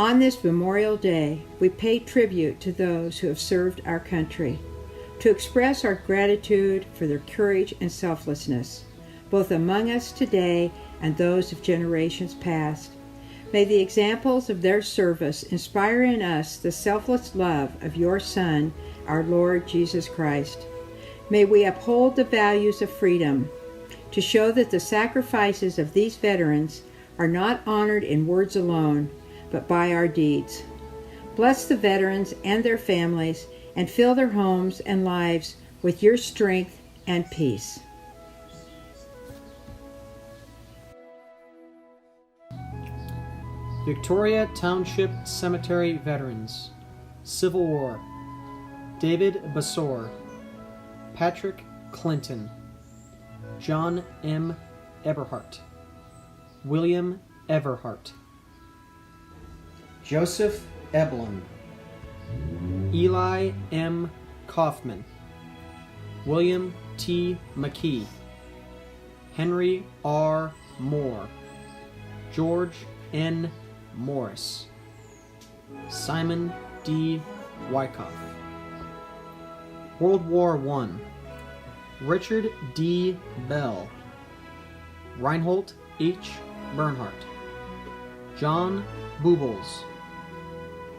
On this Memorial Day, we pay tribute to those who have served our country, to express our gratitude for their courage and selflessness, both among us today and those of generations past. May the examples of their service inspire in us the selfless love of your Son, our Lord Jesus Christ. May we uphold the values of freedom, to show that the sacrifices of these veterans are not honored in words alone, but by our deeds. Bless the veterans and their families, and fill their homes and lives with your strength and peace. Victoria Township Cemetery Veterans. Civil War. David Basor, Patrick Clinton, John M. Eberhart, William Everhart, Joseph Eblin, Eli M. Kaufman, William T. McKee, Henry R. Moore, George N. Morris, Simon D. Wyckoff. World War I. Richard D. Bell, Reinhold H. Bernhardt, John Boobles,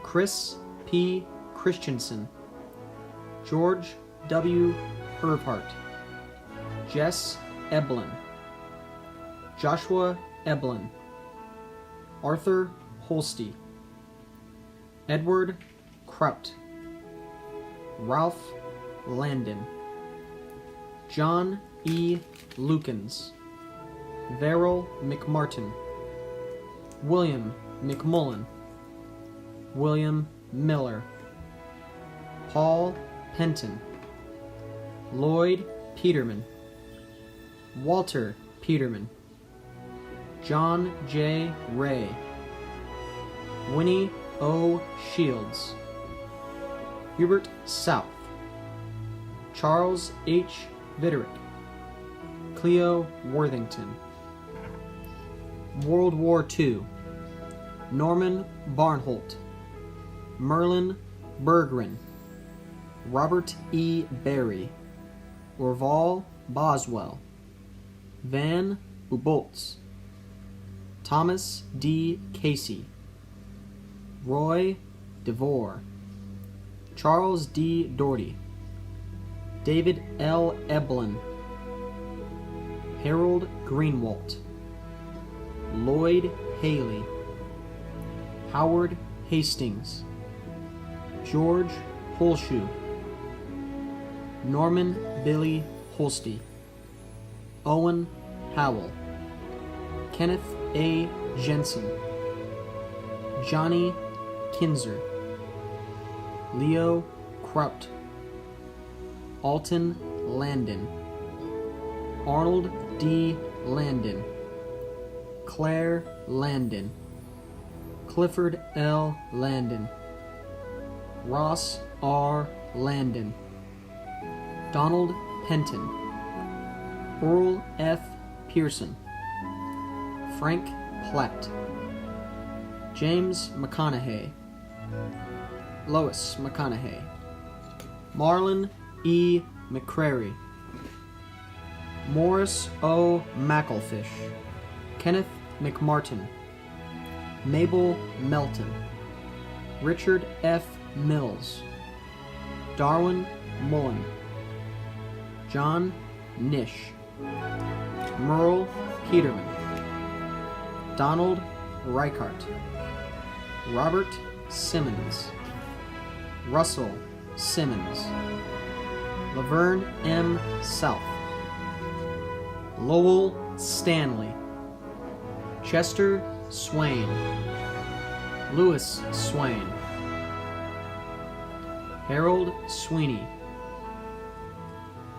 Chris P. Christensen, George W. Hervhart, Jess Eblin, Joshua Eblin, Arthur Holsty, Edward Kraut, Ralph Landon, John E. Lukens, Verrill McMartin, William McMullen, William Miller, Paul Penton, Lloyd Peterman, Walter Peterman, John J. Ray, Winnie O. Shields, Hubert South, Charles H. Vitterick, Cleo Worthington. World War II. Norman Barnholt, Merlin Berggren, Robert E. Berry, Orval Boswell, Van Uboltz, Thomas D. Casey, Roy DeVore, Charles D. Doherty, David L. Eblin, Harold Greenwalt, Lloyd Haley, Howard Hastings, George Holshoe, Norman Billy Holsty, Owen Howell, Kenneth A. Jensen, Johnny Kinzer, Leo Kraut, Alton Landon, Arnold D. Landon, Claire Landon, Clifford L. Landon, Ross R. Landon, Donald Penton, Earl F. Pearson, Frank Platt, James McConaughey, Lois McConaughey, Marlon E. McCrary, Morris O. McElfish, Kenneth McMartin, Mabel Melton, Richard F. Mills, Darwin Mullen, John Nish, Merle Peterman, Donald Reichart, Robert Simmons, Russell Simmons, Laverne M. South, Lowell Stanley, Chester Swain, Louis Swain, Harold Sweeney,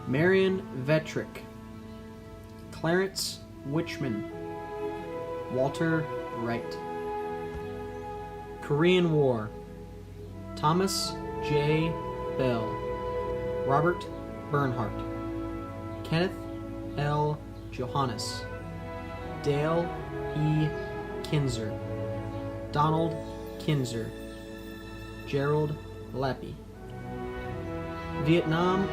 Marion Vetrick, Clarence Witchman, Walter Wright. Korean War. Thomas J. Bell, Robert Bernhardt, Kenneth L. Johannes, Dale E. Kinzer, Donald Kinzer, Gerald Lappy. Vietnam,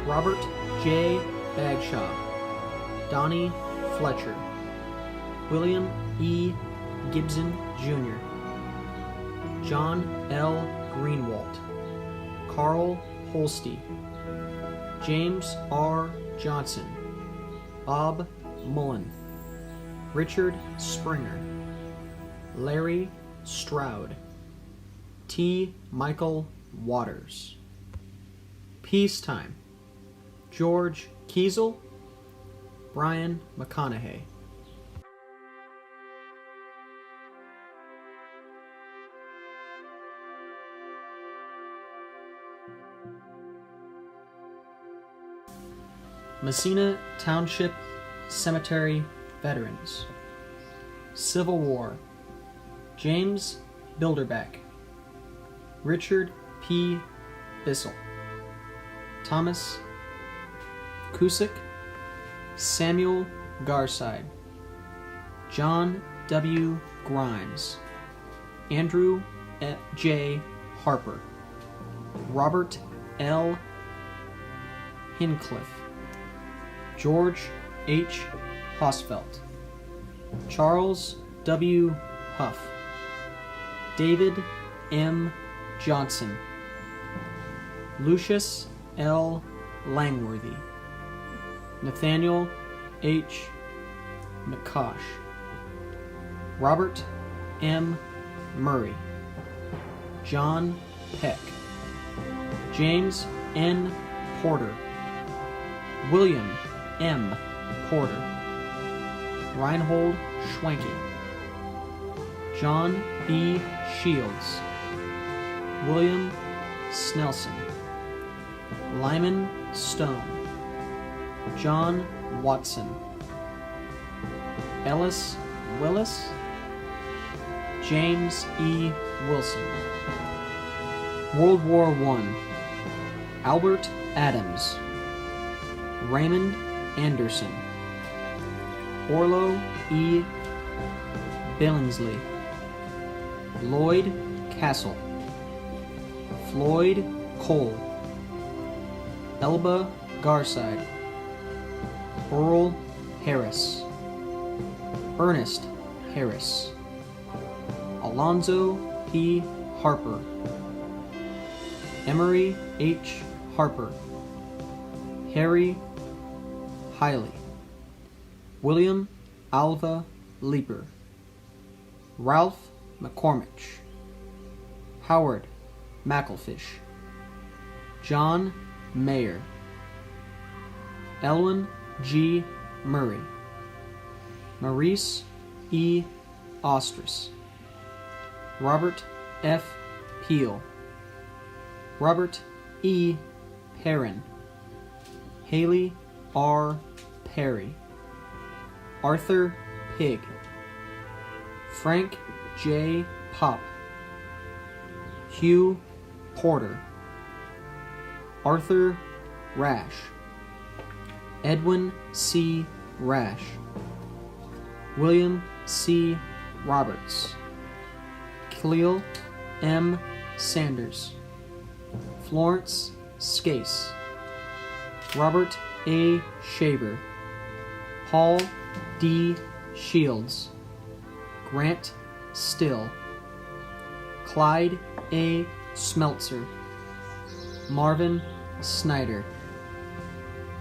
Robert J. Bagshaw, Donnie Fletcher, William E. Gibson, Jr., John L. Greenwalt, Carl Holste, James R. Johnson, Bob Mullen, Richard Springer, Larry Stroud, T. Michael Waters. Peacetime, George Kiesel, Brian McConaughey. Messina Township Cemetery Veterans. Civil War, James Bilderback, Richard P. Bissell, Thomas Cusick, Samuel Garside, John W. Grimes, Andrew J. Harper, Robert L. Hincliffe, George H. Hosfeld, Charles W. Huff, David M. Johnson, Lucius L. Langworthy, Nathaniel H. McCosh, Robert M. Murray, John Peck, James N. Porter, William M. Porter, Reinhold Schwenke, John B. Shields, William Snelson, Lyman Stone, John Watson, Ellis Willis, James E. Wilson. World War I, Albert Adams, Raymond Anderson, Orlo E. Billingsley, Lloyd Castle, Floyd Cole, Elba Garside, Earl Harris, Ernest Harris, Alonzo P. Harper, Emery H. Harper, Harry Hiley, William Alva Leeper, Ralph McCormick, Howard McElfish, John Mayer, Elwin G. Murray, Maurice E. Ostris, Robert F. Peel, Robert E. Perrin, Haley R. Perry, Arthur Pig, Frank J. Pop, Hugh Porter, Arthur Rash, Edwin C. Rash, William C. Roberts, Khalil M. Sanders, Florence Scase, Robert A. Shaver, Paul D. Shields, Grant Still, Clyde A. Smeltzer, Marvin Snyder,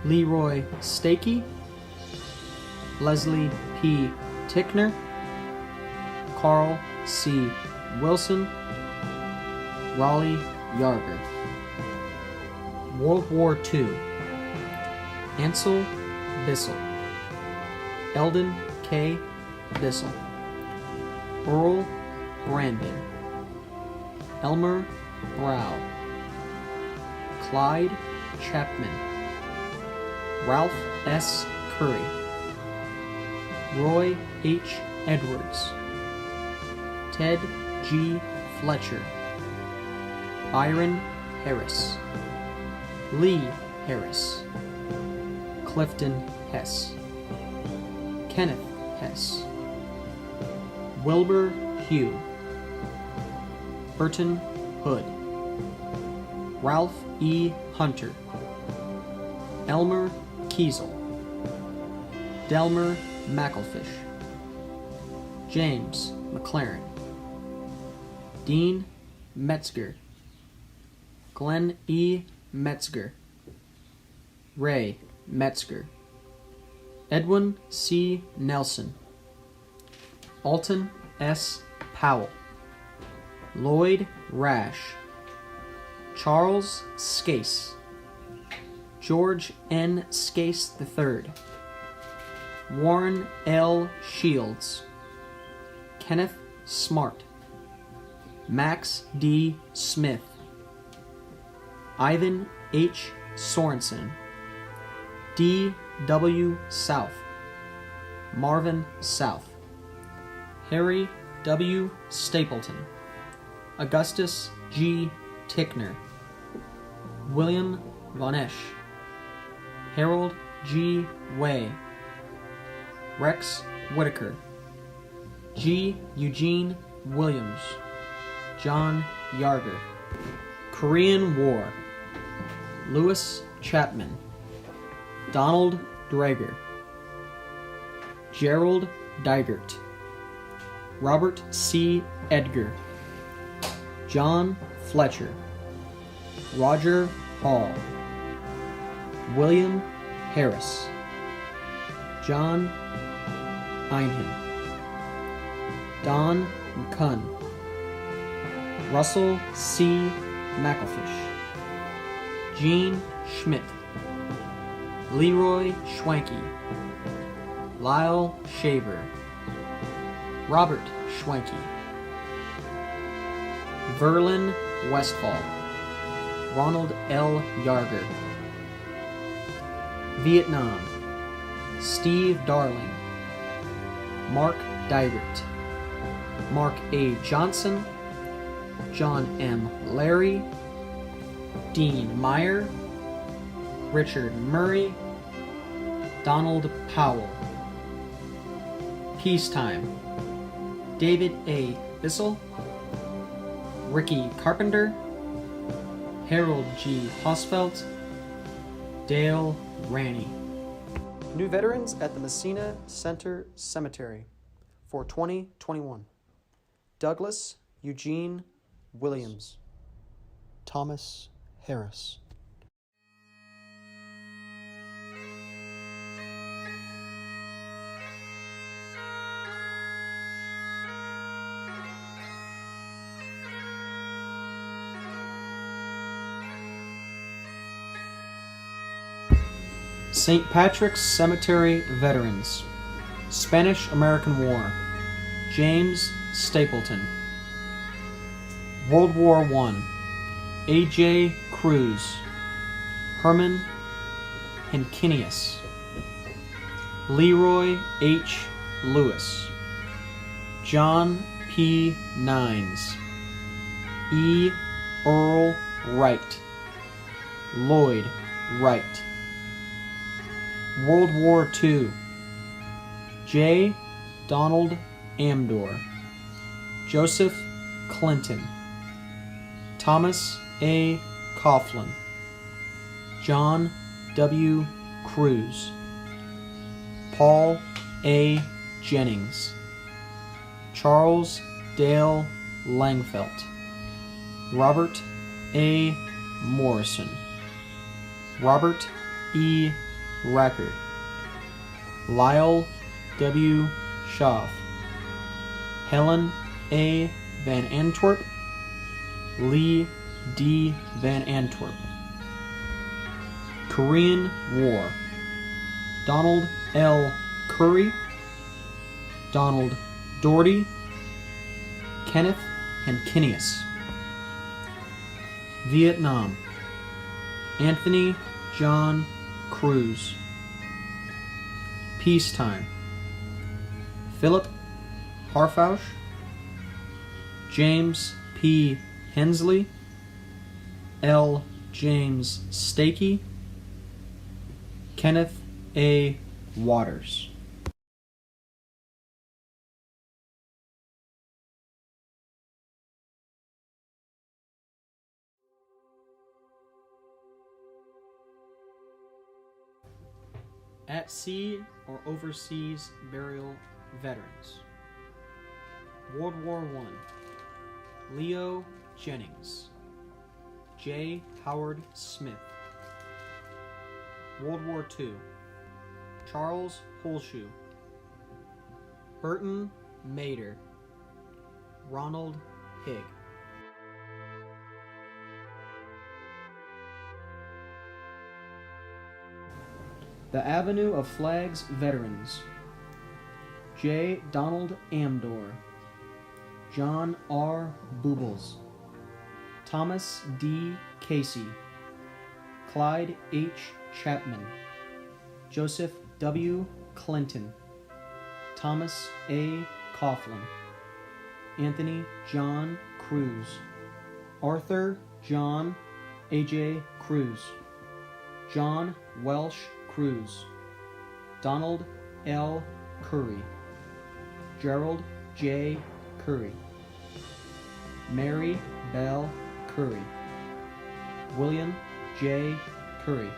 Leroy Stakey, Leslie P. Tickner, Carl C. Wilson, Raleigh Yarger. World War II, Ansel Bissell, Eldon K. Bissell, Earl Brandon, Elmer Brow, Clyde Chapman, Ralph S. Curry, Roy H. Edwards, Ted G. Fletcher, Byron Harris, Lee Harris, Clifton Hess, Kenneth Hess, Wilbur Hugh, Burton Hood, Ralph E. Hunter, Elmer Kiesel, Delmer McElfish, James McLaren, Dean Metzger, Glenn E. Metzger, Ray Metzger, Edwin C. Nelson, Alton S. Powell, Lloyd Rash, Charles Scase, George N. Scase III, Warren L. Shields, Kenneth Smart, Max D. Smith, Ivan H. Sorensen, D. W. South, Marvin South, Harry W. Stapleton, Augustus G. Tickner, William Von Esch, Harold G. Way, Rex Whitaker, G. Eugene Williams, John Yarger, Korean War, Lewis Chapman, Donald Drager, Gerald Digert, Robert C. Edgar, John Fletcher, Roger Hall, William Harris, John Einhen, Don McCunn, Russell C. McElfish, Gene Schmidt, Leroy Schwanke, Lyle Shaver, Robert Schwanke, Verlin Westfall, Ronald L. Yarger, Vietnam, Steve Darling, Mark Dygert, Mark A. Johnson, John M. Larry, Dean Meyer, Richard Murray, Donald Powell. Peacetime, David A. Bissell, Ricky Carpenter, Harold G. Hosfeld, Dale Ranney. New veterans at the Messina Center Cemetery for 2021. Douglas Eugene Williams, Thomas Harris. St. Patrick's Cemetery Veterans, Spanish-American War, James Stapleton. World War I, A.J. Cruz, Herman Henkinius, Leroy H. Lewis, John P. Nines, E. Earl Wright, Lloyd Wright. World War II, J. Donald Amdor, Joseph Clinton, Thomas A. Coughlin, John W. Cruz, Paul A. Jennings, Charles Dale Langfelt, Robert A. Morrison, Robert E. Rackard, Lyle W. Schaaf, Helen A. Van Antwerp, Lee D. Van Antwerp. Korean War, Donald L. Curry, Donald Doherty, Kenneth Henkinius. Vietnam, Anthony John Cruz. Peacetime, Philip Harfouch, James P. Hensley, L. James Stakey, Kenneth A. Waters. At sea or overseas burial veterans. World War I. Leo Jennings. J. Howard Smith. World War II. Charles Holshoe. Burton Mader. Ronald Higg. The Avenue of Flags Veterans. J. Donald Amdor. John R. Boobles. Thomas D. Casey. Clyde H. Chapman. Joseph W. Clinton. Thomas A. Coughlin. Anthony John Cruz. Arthur John A.J. Cruz. John Welsh Cruz. Donald L. Curry. Gerald J. Curry. Mary Bell Curry. William J. Curry.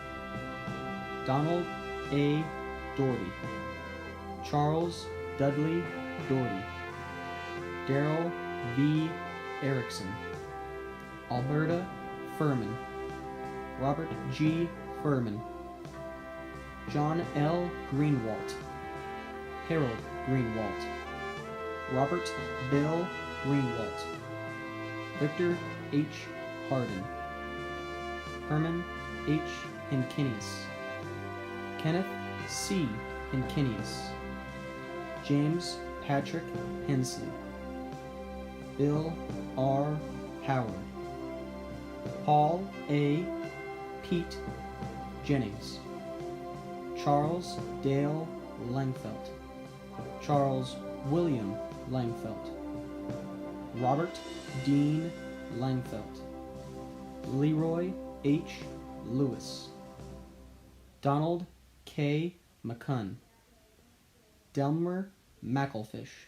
Donald A. Doherty. Charles Dudley Doherty. Darrell V. Erickson. Alberta Furman. Robert G. Furman. John L. Greenwalt. Harold Greenwalt. Robert Bill Greenwalt. Victor H. Hardin. Herman H. Henkinius. Kenneth C. Henkinius. James Patrick Hensley. Bill R. Howard. Paul A. Pete Jennings. Charles Dale Langfelt. Charles William Langfelt. Robert Dean Langfelt. Leroy H. Lewis. Donald K. McCunn. Delmer McElfish.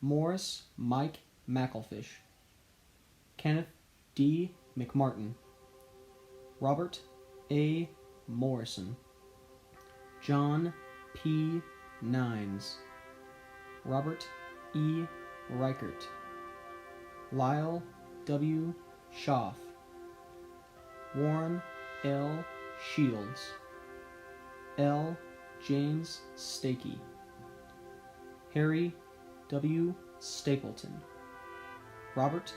Morris Mike McElfish. Kenneth D. McMartin. Robert A. Morrison. John P. Nines. Robert E. Reichert. Lyle W. Schaff. Warren L. Shields. L. James Stakey. Harry W. Stapleton. Robert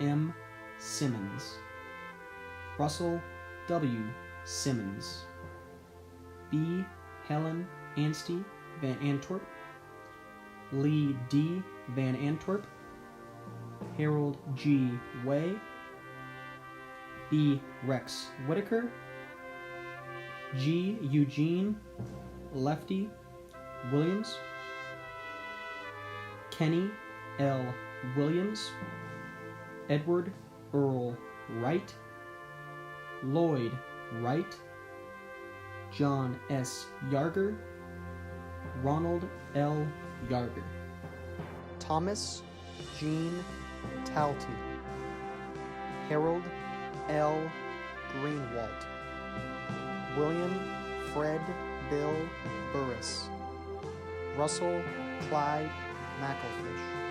M. Simmons. Russell W. Simmons. B. Helen Anstey Van Antwerp. Lee D. Van Antwerp. Harold G. Way. B. Rex Whitaker. G. Eugene Lefty Williams. Kenny L. Williams. Edward Earl Wright. Lloyd Wright. John S. Yarger. Ronald L. Yarger. Thomas Jean Talty. Harold L. Greenwalt. William Fred Bill Burris. Russell Clyde McElfish.